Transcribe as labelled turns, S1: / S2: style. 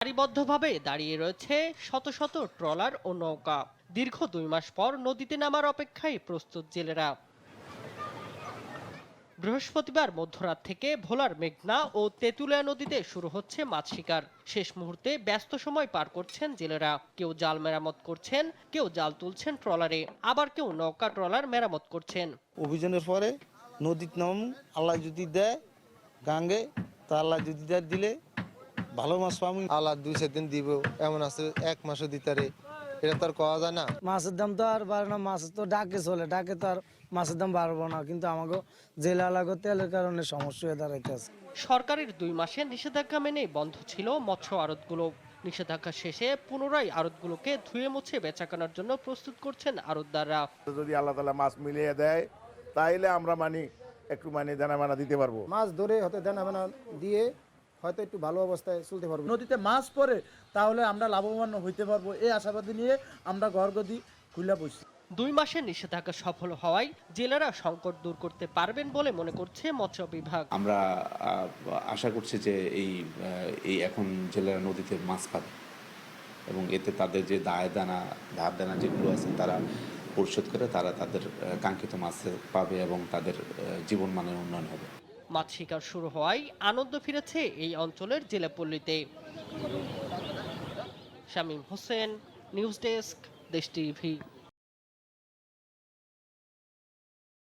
S1: সারিবদ্ধভাবে দাঁড়িয়ে রয়েছে শত শত ট্রলার ও নৌকা। দীর্ঘ 2 মাস পর নদীতে নামার অপেক্ষায় প্রস্তুত জেলেরা। বৃহস্পতিবার মধ্যরাত থেকে ভোলার মেঘনা ও তেঁতুলিয়া নদীতে শুরু হচ্ছে মাছ শিকার। শেষ মুহূর্তে ব্যস্ত সময় পার করছেন জেলেরা। কেউ জাল মেরামত করছেন, কেউ জাল তুলছেন ট্রলারে, আবার কেউ নৌকা ট্রলার মেরামত করছেন।
S2: অভিযানের পরে নদীর নাম আল্লাহ যদি দেয় গাঙ্গে, তা আল্লাহ যদি দিলে ভালো মাছ পাবো।
S3: আল্লাহ 2-4 দিন দিব, এমন আছে 1 মাসও দিতারে, এটা তো আর কওয়া যায় না।
S4: মাছের দাম তো আর বাড়ে না, মাছ তো ডাকে চলে, ডাকে তো আর মাছের দাম বাড়বো না, কিন্তু আমাকে জেলা লাগো তেলের কারণে সমস্যা হয়ে দাঁড়াইতেছে।
S1: সরকারের 2 মাসের নিষেধাজ্ঞা মেনেই বন্ধ ছিল মৎস্য আড়তগুলো। নিষেধাজ্ঞা শেষে পুনরায় আড়তগুলোকে ধুয়ে মুছে বেচাকেনার জন্য প্রস্তুত করছেন আড়তদাররা।
S5: যদি আল্লাহ তাআলা মাছ মিলিয়ে দেয় তাইলে আমরা একটু দানা মানা দিতে পারবো।
S6: মাছ ধরে হয়তো দানা বানা দিয়ে হয়তো একটু ভালো অবস্থায় চলতে পারবো।
S7: নদীতে মাছ পড়ে তাহলে আমরা লাভবান হইতে পারবো, এই আশাবাদী নিয়ে আমরা ঘরগদি খুলে বসছি।
S1: 2 মাসের নিষেধাজ্ঞা সফল হওয়ায় জেলেরা সংকট দূর করতে পারবেন বলে মনে করছে মৎস্য বিভাগ।
S8: আমরা আশা করছি যে এই এখন জেলেরা নদীতে মাছ পাবে এবং এতে তাদের যে ধার দানা যেগুলো আছে তারা পরিশোধ করে তারা তাদের কাঙ্ক্ষিত মাছ পাবে এবং তাদের জীবনমানের উন্নয়ন হবে।
S1: মাছ শিকার শুরু হওয়ায় আনন্দ ফিরেছে এই অঞ্চলের জেলাপল্লীতে। শামীম হোসেন, নিউজ ডেস্ক, দেশ টিভি।